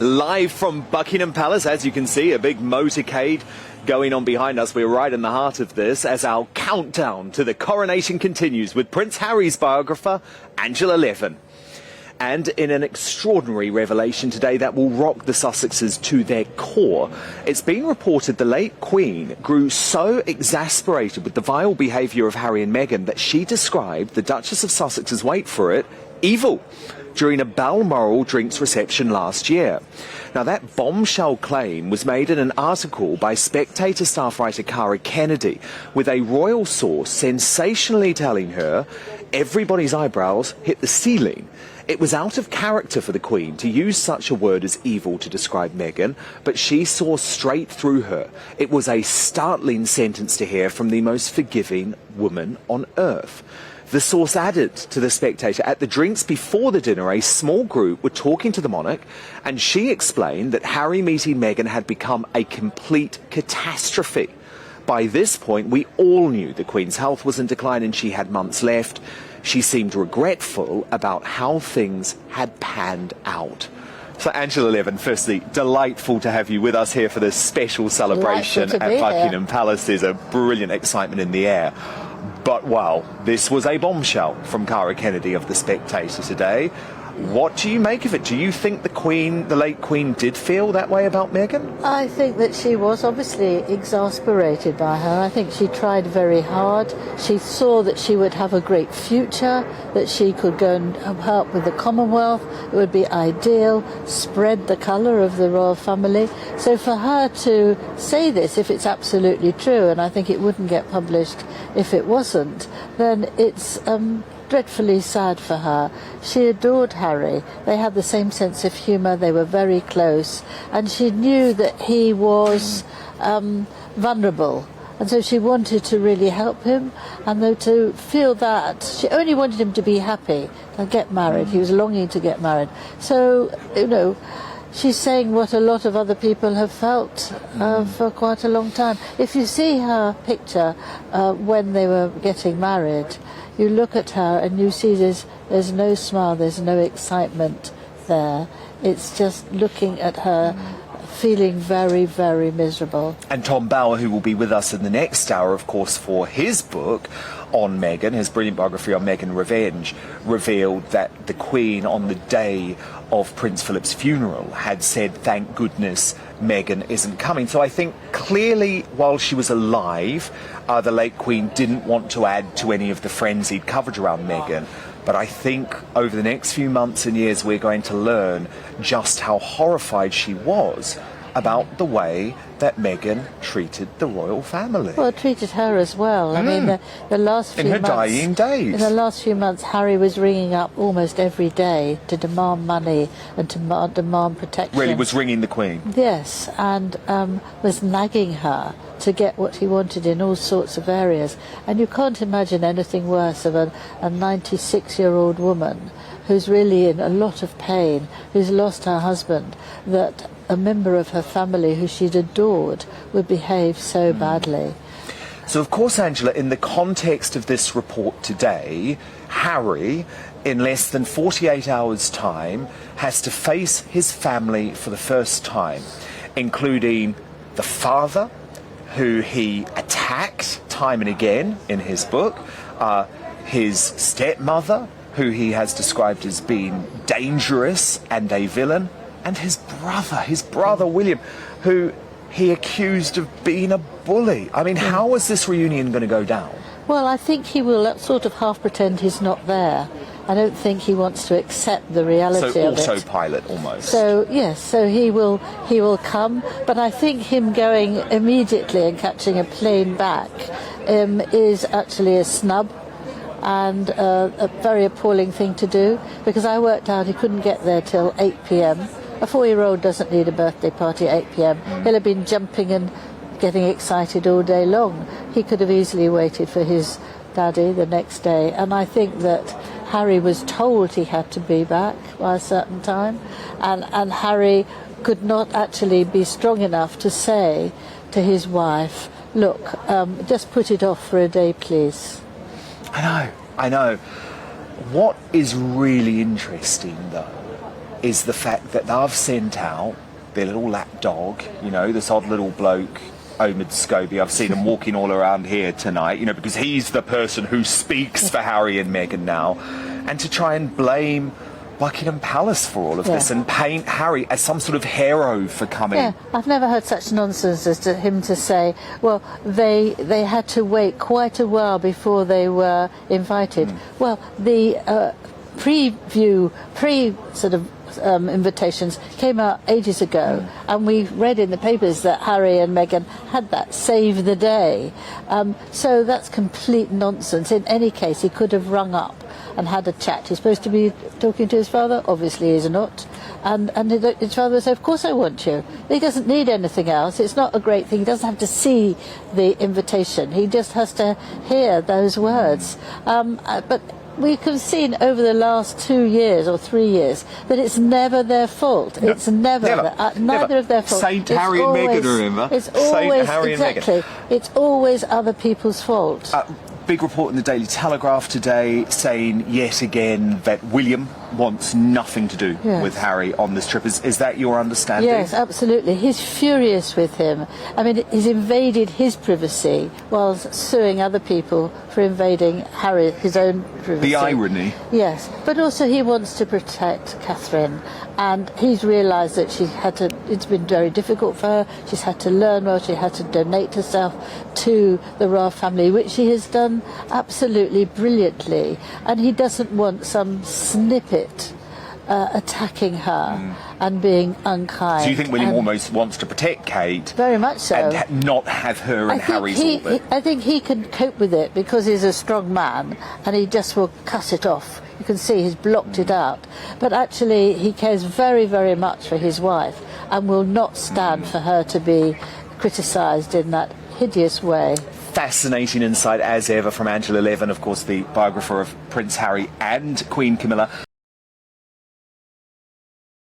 Live from Buckingham Palace, as you can see, a big motorcade going on behind us. We're right in the heart of this as our countdown to the coronation continues with Prince Harry's biographer, Angela Levin. And in an extraordinary revelation today that will rock the Sussexes to their core, it's been reported the late Queen grew so exasperated with the vile behaviour of Harry and Meghan that she described the Duchess of Sussex's, wait for it, evil, during a Balmoral drinks reception last year. Now, that bombshell claim was made in an article by Spectator staff writer Cara Kennedy, with a royal source sensationally telling her everybody's eyebrows hit the ceiling. It was out of character for the Queen to use such a word as evil to describe Meghan, but she saw straight through her. It was a startling sentence to hear from the most forgiving woman on earth. The source added to The Spectator, at the drinks before the dinner, a small group were talking to the monarch, and she explained that Harry meeting Meghan had become a complete catastrophe. By this point, we all knew the Queen's health was in decline and she had months left. She seemed regretful about how things had panned out. So, Angela Levin, firstly, delightful to have you with us here for this special celebration at Buckingham Palace. There's a brilliant excitement in the air. But, wow, this was a bombshell from Cara Kennedy of The Spectator today. What do you make of it? Do you think the Queen, the late Queen, did feel that way about Meghan? I think that she was obviously exasperated by her. I think she tried very hard. She saw that she would have a great future, that she could go and help with the Commonwealth. It would be ideal, spread the colour of the royal family. So for her to say this, if it's absolutely true, and I think it wouldn't get published if it wasn't, then it's dreadfully sad for her. She adored Harry. They had the same sense of humour. They were very close. And she knew that he was vulnerable. And so she wanted to really help him. And though to feel that, she only wanted him to be happy and get married. He was longing to get married. So, you know, she's saying what a lot of other people have felt for quite a long time. If you see her picture when they were getting married, you look at her and you see there's no smile, there's no excitement there. It's just looking at her feeling very, very miserable. And Tom Bower, who will be with us in the next hour, of course, for his book on Meghan, his brilliant biography on Meghan Revenge, revealed that the Queen, on the day of Prince Philip's funeral, had said, thank goodness Meghan isn't coming. So I think clearly, while she was alive, the late Queen didn't want to add to any of the frenzied coverage around Meghan. But I think over the next few months and years, we're going to learn just how horrified she was about the way that Meghan treated the royal family. Well, treated her as well. I mean, the last few months... In her dying days. In the last few months, Harry was ringing up almost every day to demand money and to demand protection. Really was ringing the Queen? Yes, and was nagging her to get what he wanted in all sorts of areas. And you can't imagine anything worse of a 96-year-old woman who's really in a lot of pain, who's lost her husband, that a member of her family who she'd adored would behave so badly. So, of course, Angela, in the context of this report today, Harry, in less than 48 hours' time, has to face his family for the first time, including the father, who he attacked time and again in his book, his stepmother, who he has described as being dangerous and a villain, and his brother William, who he accused of being a bully. I mean, how is this reunion going to go down? Well, I think he will sort of half pretend he's not there. I don't think he wants to accept the reality of it. So autopilot almost. So yes, so he will come, but I think him going immediately and catching a plane back is actually a snub and a very appalling thing to do, because I worked out he couldn't get there till 8 p.m. A 4-year-old doesn't need a birthday party at 8 p.m. He'll have been jumping and getting excited all day long. He could have easily waited for his daddy the next day, and I think that Harry was told he had to be back by a certain time, and Harry could not actually be strong enough to say to his wife, look, just put it off for a day, please. I know. What is really interesting, though, is the fact that they've sent out their little lap dog, you know, this odd little bloke, Omid Scobie. I've seen him walking all around here tonight, you know, because he's the person who speaks for Harry and Meghan now, and to try and blame Buckingham Palace for all of this and paint Harry as some sort of hero for coming. Yeah, I've never heard such nonsense as to him to say, well, they had to wait quite a while before they were invited. Well, the invitations came out ages ago, and we read in the papers that Harry and Meghan had that save the day. So that's complete nonsense. In any case, he could have rung up and had a chat. He's supposed to be talking to his father, obviously he's not. And his father would say, of course I want you. He doesn't need anything else. It's not a great thing. He doesn't have to see the invitation. He just has to hear those words. But we have seen over the last 2 years or 3 years that it's never their fault. No, it's neither of their fault. Saint Harry and Meghan, remember? It's always, Saint Harry and Meghan. It's always other people's fault. Big report in the Daily Telegraph today saying yet again that William wants nothing to do with Harry on this trip. Is that your understanding? Yes, absolutely. He's furious with him. I mean, he's invaded his privacy while suing other people for invading his own privacy. The irony. Yes, but also he wants to protect Catherine, and he's realised that it's been very difficult for her. She's had to learn well, she had to donate herself to the royal family, which she has done absolutely brilliantly, and he doesn't want some snippet attacking her and being unkind. So you think William almost wants to protect Kate? Very much so. And not have her in Harry's orbit? I think he can cope with it because he's a strong man and he just will cut it off. You can see he's blocked it out. But actually he cares very, very much for his wife and will not stand for her to be criticised in that hideous way. Fascinating insight as ever from Angela Levin, of course the biographer of Prince Harry and Queen Camilla.